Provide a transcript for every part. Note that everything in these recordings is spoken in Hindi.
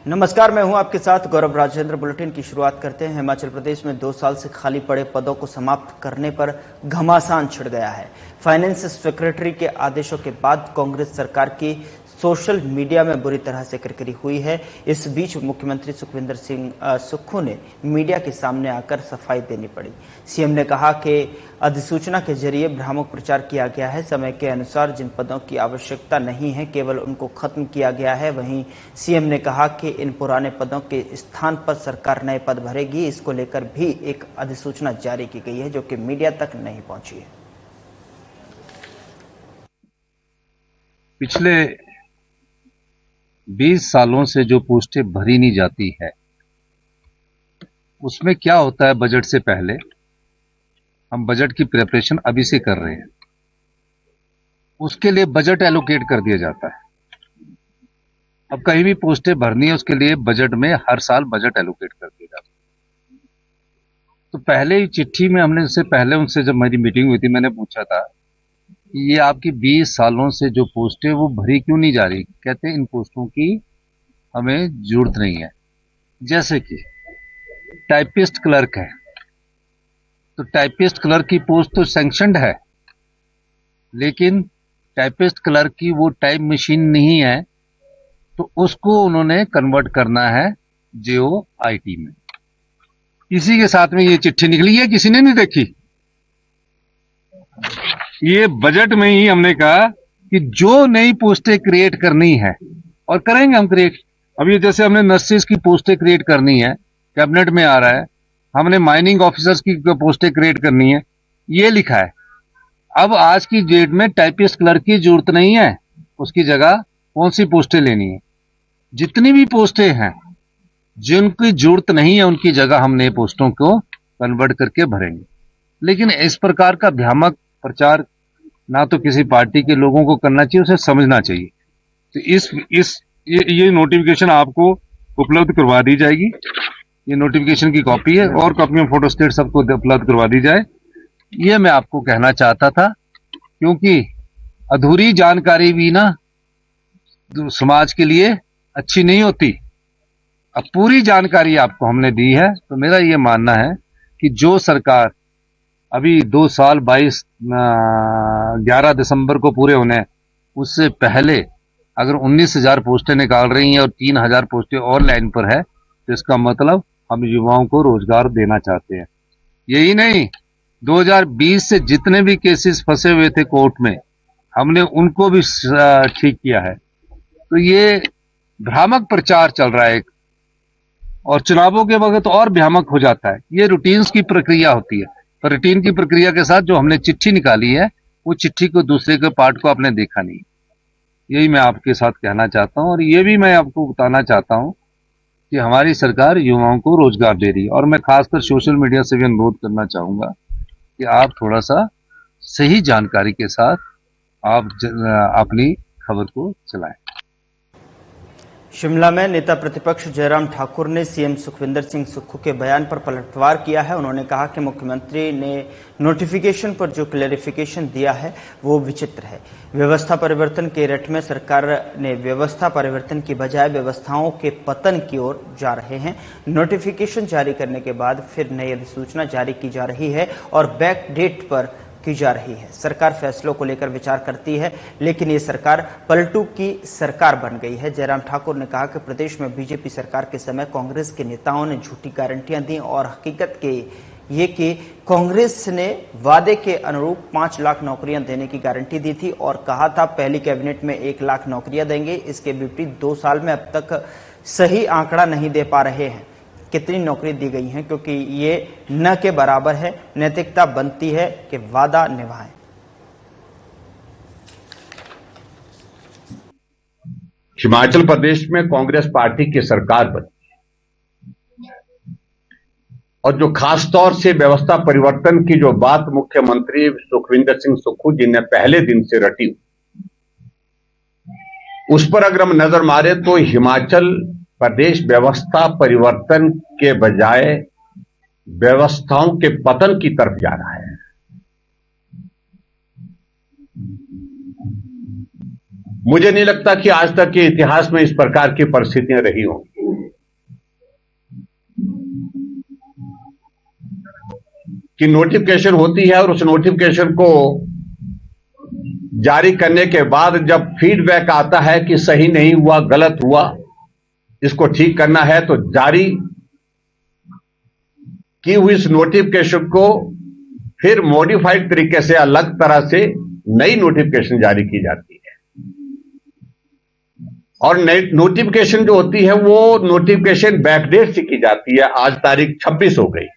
नमस्कार, मैं हूं आपके साथ गौरव राजेंद्र। बुलेटिन की शुरुआत करते हैं। हिमाचल प्रदेश में 2 साल से खाली पड़े पदों को समाप्त करने पर घमासान छिड़ गया है। फाइनेंस सेक्रेटरी के आदेशों के बाद कांग्रेस सरकार की सोशल मीडिया में बुरी तरह से किरकिरी हुई है। इस बीच मुख्यमंत्री सुखविंदर सिंह सुक्खू ने मीडिया के सामने आकर सफाई देनी पड़ी। सीएम ने कहा कि अधिसूचना के जरिए भ्रामक प्रचार किया गया है। समय के अनुसार जिन पदों की आवश्यकता नहीं है केवल उनको खत्म किया गया है। वहीं सीएम ने कहा कि इन पुराने पदों के स्थान पर सरकार नए पद भरेगी। इसको लेकर भी एक अधिसूचना जारी की गई है जो कि मीडिया तक नहीं पहुंची है। पिछले 20 सालों से जो पोस्टें भरी नहीं जाती है, उसमें क्या होता है, बजट से पहले हम बजट की प्रिपरेशन अभी से कर रहे हैं, उसके लिए बजट एलोकेट कर दिया जाता है। अब कहीं भी पोस्टें भरनी है उसके लिए बजट में हर साल बजट एलोकेट कर दिया जाता है। तो पहले ही चिट्ठी में हमने उससे पहले उनसे जब मेरी मीटिंग हुई थी, मैंने पूछा था कि ये आपकी 20 सालों से जो पोस्टें वो भरी क्यों नहीं जा रही। कहते इन पोस्टों की हमें जरूरत नहीं है। जैसे कि टाइपिस्ट क्लर्क है, तो टाइपिस्ट क्लर्क की पोस्ट तो सैंक्शनड है, लेकिन टाइपिस्ट क्लर्क की वो टाइप मशीन नहीं है, तो उसको उन्होंने कन्वर्ट करना है JOIT में। इसी के साथ में ये चिट्ठी निकली है, किसी ने नहीं देखी। ये बजट में ही हमने कहा कि जो नई पोस्टें क्रिएट करनी है और करेंगे हम क्रिएट। अब ये जैसे हमने नर्सेस की पोस्टें क्रिएट करनी है, कैबिनेट में आ रहा है। हमने माइनिंग ऑफिसर्स की पोस्टें क्रिएट करनी है, ये लिखा है। अब आज की डेट में टाइपिस्ट क्लर्क की जरूरत नहीं है, उसकी जगह कौन सी पोस्टें लेनी है। जितनी भी पोस्टें हैं जिनकी जरूरत नहीं है उनकी जगह हम नए पोस्टों को कन्वर्ट करके भरेंगे। लेकिन इस प्रकार का भ्रामक प्रचार ना तो किसी पार्टी के लोगों को करना चाहिए, उसे समझना चाहिए। तो ये नोटिफिकेशन आपको उपलब्ध करवा दी जाएगी। ये नोटिफिकेशन की कॉपी है और कॉपी में फोटोस्टेट सबको उपलब्ध करवा दी जाए। ये मैं आपको कहना चाहता था, क्योंकि अधूरी जानकारी भी ना समाज के लिए अच्छी नहीं होती। अब पूरी जानकारी आपको हमने दी है, तो मेरा ये मानना है कि जो सरकार अभी 2 साल 11 दिसंबर को पूरे होने, उससे पहले अगर 19,000 पोस्टें निकाल रही हैं और 3,000 पोस्टें और लाइन पर है, तो इसका मतलब हम युवाओं को रोजगार देना चाहते हैं। यही नहीं, 2020 से जितने भी केसेस फंसे हुए थे कोर्ट में, हमने उनको भी ठीक किया है। तो ये भ्रामक प्रचार चल रहा है और चुनावों के वक्त और भ्रामक हो जाता है। ये रूटीन्स की प्रक्रिया होती है, तो रूटीन की प्रक्रिया के साथ जो हमने चिट्ठी निकाली है, वो चिट्ठी को दूसरे के पार्ट को आपने देखा नहीं। यही मैं आपके साथ कहना चाहता हूं। और ये भी मैं आपको बताना चाहता हूं कि हमारी सरकार युवाओं को रोजगार दे रही है। और मैं खासकर सोशल मीडिया से भी अनुरोध करना चाहूंगा कि आप थोड़ा सा सही जानकारी के साथ आप अपनी खबर को चलाएं। शिमला में नेता प्रतिपक्ष जयराम ठाकुर ने सीएम सुखविंदर सिंह सुक्खू के बयान पर पलटवार किया है। उन्होंने कहा कि मुख्यमंत्री ने नोटिफिकेशन पर जो क्लैरिफिकेशन दिया है वो विचित्र है। व्यवस्था परिवर्तन के रट में सरकार ने व्यवस्था परिवर्तन की बजाय व्यवस्थाओं के पतन की ओर जा रहे हैं। नोटिफिकेशन जारी करने के बाद फिर नई अधिसूचना जारी की जा रही है और बैक डेट पर की जा रही है। सरकार फैसलों को लेकर विचार करती है, लेकिन ये सरकार पलटू की सरकार बन गई है। जयराम ठाकुर ने कहा कि प्रदेश में बीजेपी सरकार के समय कांग्रेस के नेताओं ने झूठी गारंटियां दी और हकीकत के ये कि कांग्रेस ने वादे के अनुरूप 5 लाख नौकरियां देने की गारंटी दी थी और कहा था पहली कैबिनेट में 1 लाख नौकरियां देंगे। इसके विपरीत 2 साल में अब तक सही आंकड़ा नहीं दे पा रहे हैं कितनी नौकरी दी गई हैं, क्योंकि ये न के बराबर है। नैतिकता बनती है कि वादा निभाएं। हिमाचल प्रदेश में कांग्रेस पार्टी की सरकार बनी और जो खास तौर से व्यवस्था परिवर्तन की जो बात मुख्यमंत्री सुखविंदर सिंह सुक्खू जी ने पहले दिन से रटी, उस पर अगर हम नजर मारे तो हिमाचल प्रदेश व्यवस्था परिवर्तन के बजाय व्यवस्थाओं के पतन की तरफ जा रहा है। मुझे नहीं लगता कि आज तक के इतिहास में इस प्रकार की परिस्थितियां रही हों कि नोटिफिकेशन होती है और उस नोटिफिकेशन को जारी करने के बाद जब फीडबैक आता है कि सही नहीं हुआ, गलत हुआ, इसको ठीक करना है, तो जारी की हुई इस नोटिफिकेशन को फिर मॉडिफाइड तरीके से अलग तरह से नई नोटिफिकेशन जारी की जाती है। और नई नोटिफिकेशन जो होती है वो नोटिफिकेशन बैकडेट से की जाती है। आज तारीख 26 हो गई,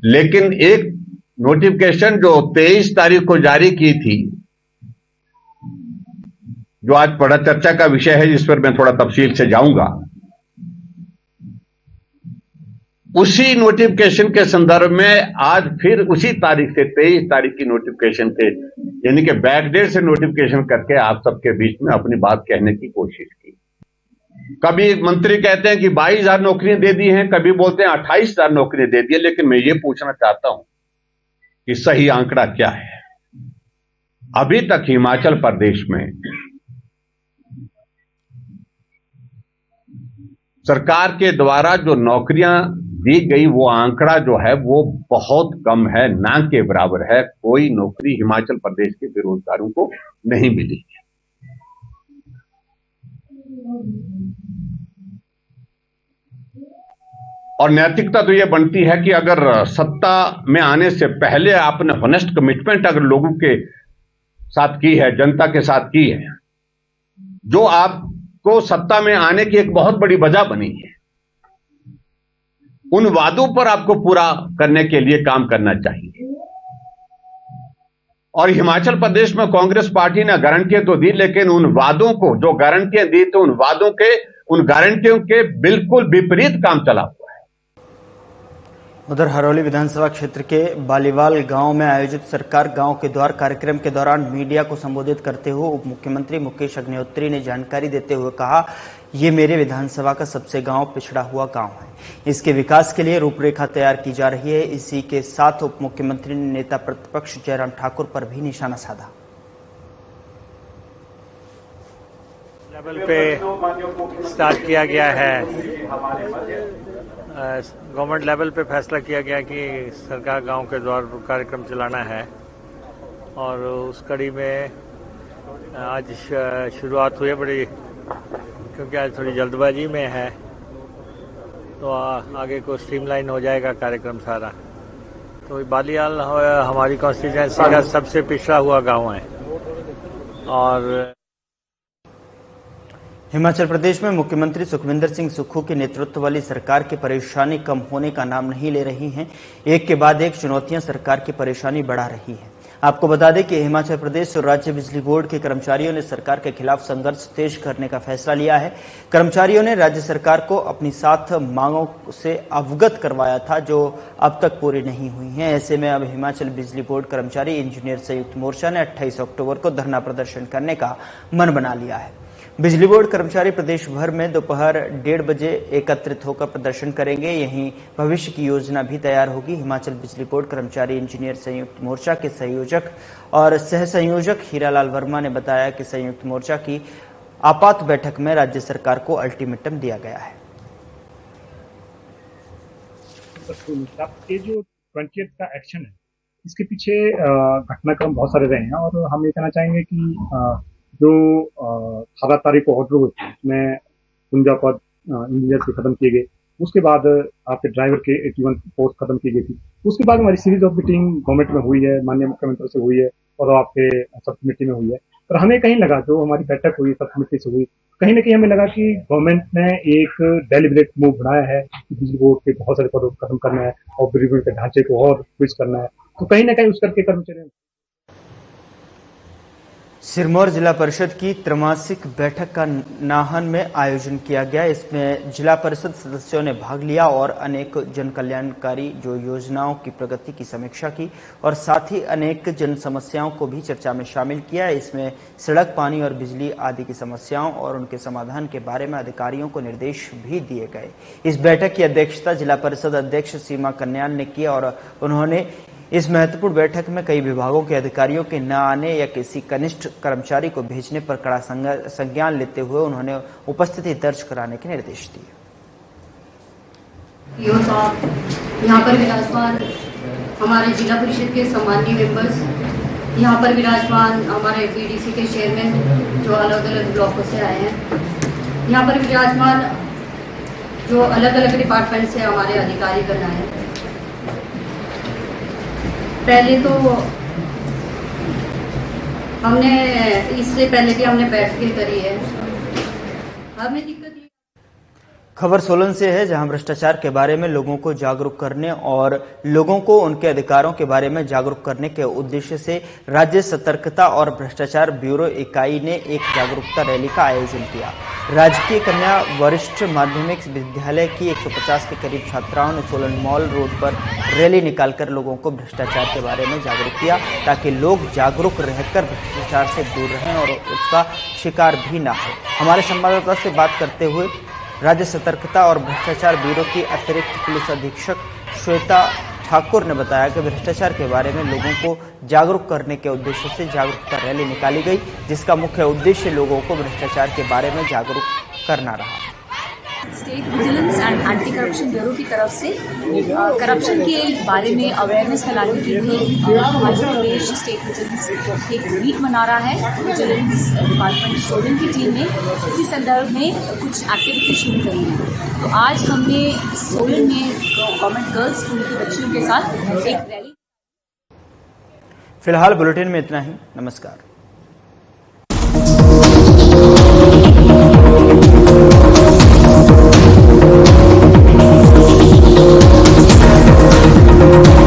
लेकिन एक नोटिफिकेशन जो 23 तारीख को जारी की थी, जो आज बड़ा चर्चा का विषय है, जिस पर मैं थोड़ा तफसील से जाऊंगा, उसी नोटिफिकेशन के संदर्भ में आज फिर उसी तारीख से 23 तारीख की नोटिफिकेशन के यानी कि बैकडेट से नोटिफिकेशन करके आप सबके बीच में अपनी बात कहने की कोशिश की। कभी मंत्री कहते हैं कि 22,000 नौकरियां दे दी हैं, कभी बोलते हैं 28,000 नौकरियां दे दी है, लेकिन मैं ये पूछना चाहता हूं कि सही आंकड़ा क्या है। अभी तक हिमाचल प्रदेश में सरकार के द्वारा जो नौकरियां दी गई वो आंकड़ा जो है वो बहुत कम है, ना के बराबर है। कोई नौकरी हिमाचल प्रदेश के बेरोजगारों को नहीं मिली है। और नैतिकता तो यह बनती है कि अगर सत्ता में आने से पहले आपने हॉनेस्ट कमिटमेंट अगर लोगों के साथ की है, जनता के साथ की है, जो आपको सत्ता में आने की एक बहुत बड़ी वजह बनी है, उन वादों पर आपको पूरा करने के लिए काम करना चाहिए। और हिमाचल प्रदेश में कांग्रेस पार्टी ने गारंटियां तो दी, लेकिन उन वादों को, जो गारंटियां दी तो उन गारंटियों के बिल्कुल विपरीत काम चला हुआ है। उधर हरोली विधानसभा क्षेत्र के बालीवाल गांव में आयोजित सरकार गांव के द्वार कार्यक्रम के दौरान मीडिया को संबोधित करते हुए उप मुख्यमंत्री मुकेश अग्निहोत्री ने जानकारी देते हुए कहा, ये मेरे विधानसभा का सबसे गांव पिछड़ा हुआ गांव है। इसके विकास के लिए रूपरेखा तैयार की जा रही है। इसी के साथ उप मुख्यमंत्री ने नेता प्रतिपक्ष जयराम ठाकुर पर भी निशाना साधा। लेवल पे स्टार्ट किया गया है, गवर्नमेंट लेवल पे फैसला किया गया कि सरकार गांव के द्वार कार्यक्रम चलाना है, और उस कड़ी में आज शुरुआत हुई है बड़ी, क्योंकि आज थोड़ी जल्दबाजी में है, तो आगे को स्ट्रीमलाइन हो जाएगा कार्यक्रम सारा। तो बालीवाल हमारी कॉन्स्टिट्यूएंसी का सबसे पिछड़ा हुआ गांव है। और हिमाचल प्रदेश में मुख्यमंत्री सुखविंदर सिंह सुक्खू के नेतृत्व वाली सरकार की परेशानी कम होने का नाम नहीं ले रही हैं। एक के बाद एक चुनौतियां सरकार की परेशानी बढ़ा रही है। आपको बता दें कि हिमाचल प्रदेश और राज्य बिजली बोर्ड के कर्मचारियों ने सरकार के खिलाफ संघर्ष तेज करने का फैसला लिया है। कर्मचारियों ने राज्य सरकार को अपनी 7 मांगों से अवगत करवाया था, जो अब तक पूरी नहीं हुई हैं। ऐसे में अब हिमाचल बिजली बोर्ड कर्मचारी इंजीनियर संयुक्त मोर्चा ने 28 अक्टूबर को धरना प्रदर्शन करने का मन बना लिया है। बिजली बोर्ड कर्मचारी प्रदेश भर में दोपहर 1:30 बजे एकत्रित होकर प्रदर्शन करेंगे। यहीं भविष्य की योजना भी तैयार होगी। हिमाचल बिजली बोर्ड कर्मचारी इंजीनियर संयुक्त मोर्चा के संयोजक और सह संयोजक हीरालाल वर्मा ने बताया कि संयुक्त मोर्चा की आपात बैठक में राज्य सरकार को अल्टीमेटम दिया गया है। ये जो 20th का एक्शन है, इसके पीछे घटनाक्रम बहुत सारे रहे हैं, और हम ये कहना चाहेंगे कि जो 18 तारीख को ऑर्डर हुए उसमें 49 पद इंजीनियर से खत्म किए गए। उसके बाद आपके ड्राइवर के 81 पोस्ट खत्म की गई थी। उसके बाद हमारी सीरीज ऑफ मीटिंग गवर्नमेंट में हुई है, माननीय मुख्यमंत्री से हुई है, और आपके सब कमेटी में हुई है। और हमें कहीं लगा, जो हमारी बैठक हुई सब कमेटी से हुई, कहीं ना कहीं हमें लगा कि गवर्नमेंट ने एक डेलिब्रेट मूव बनाया है कि बिजली बोर्ड के बहुत सारे पदों को खत्म करना है और बिजली बोर्ड के ढांचे को और ट्विस्ट करना है। तो कहीं ना कहीं उस करके कर्मचारी सिरमौर जिला परिषद की त्रैमासिक बैठक का नाहन में आयोजन किया गया। इसमें जिला परिषद सदस्यों ने भाग लिया और अनेक जन कल्याणकारी जो योजनाओं की प्रगति की समीक्षा की, और साथ ही अनेक जन समस्याओं को भी चर्चा में शामिल किया। इसमें सड़क, पानी और बिजली आदि की समस्याओं और उनके समाधान के बारे में अधिकारियों को निर्देश भी दिए गए। इस बैठक की अध्यक्षता जिला परिषद अध्यक्ष सीमा कन्याल ने की, और उन्होंने इस महत्वपूर्ण बैठक में कई विभागों के अधिकारियों के न आने या किसी कनिष्ठ कर्मचारी को भेजने पर कड़ा संज्ञान लेते हुए उन्होंने उपस्थिति दर्ज कराने के निर्देश दिए। यहाँ पर विराजमान हमारे जिला परिषद के सम्माननीय मेंबर्स, यहाँ पर विराजमान हमारे पीडीसी के चेयरमैन जो अलग अलग ब्लॉकों से आए हैं, यहाँ पर विराजमान जो अलग अलग डिपार्टमेंट से हमारे अधिकारीगण आए हैं। पहले तो हमने इससे पहले भी हमने बैठकें करी है। हमें दिक्कत खबर सोलन से है, जहां भ्रष्टाचार के बारे में लोगों को जागरूक करने और लोगों को उनके अधिकारों के बारे में जागरूक करने के उद्देश्य से राज्य सतर्कता और भ्रष्टाचार ब्यूरो इकाई ने एक जागरूकता रैली का आयोजन किया। राजकीय कन्या वरिष्ठ माध्यमिक विद्यालय की 150 के करीब छात्राओं ने सोलन मॉल रोड पर रैली निकालकर लोगों को भ्रष्टाचार के बारे में जागरूक किया, ताकि लोग जागरूक रहकर भ्रष्टाचार से दूर रहें और उसका शिकार भी ना हो। हमारे संवाददाता से बात करते हुए राज्य सतर्कता और भ्रष्टाचार ब्यूरो की अतिरिक्त पुलिस अधीक्षक श्वेता ठाकुर ने बताया कि भ्रष्टाचार के बारे में लोगों को जागरूक करने के उद्देश्य से जागरूकता रैली निकाली गई, जिसका मुख्य उद्देश्य लोगों को भ्रष्टाचार के बारे में जागरूक करना रहा। State vigilance and anti corruption bureau की तरफ से करप्शन के बारे में अवेयरनेस फैलाने के लिए मध्य प्रदेश स्टेट विजिलेंस एक वीक मना रहा है। विजिलेंस डिपार्टमेंट सोलन की टीम ने इसी संदर्भ में कुछ एक्टिविटी शुरू करी है। तो आज हमने सोलन में गवर्नमेंट गर्ल्स स्कूल के बच्चियों के साथ एक रैली। फिलहाल बुलेटिन में इतना ही। नमस्कार। Thank you.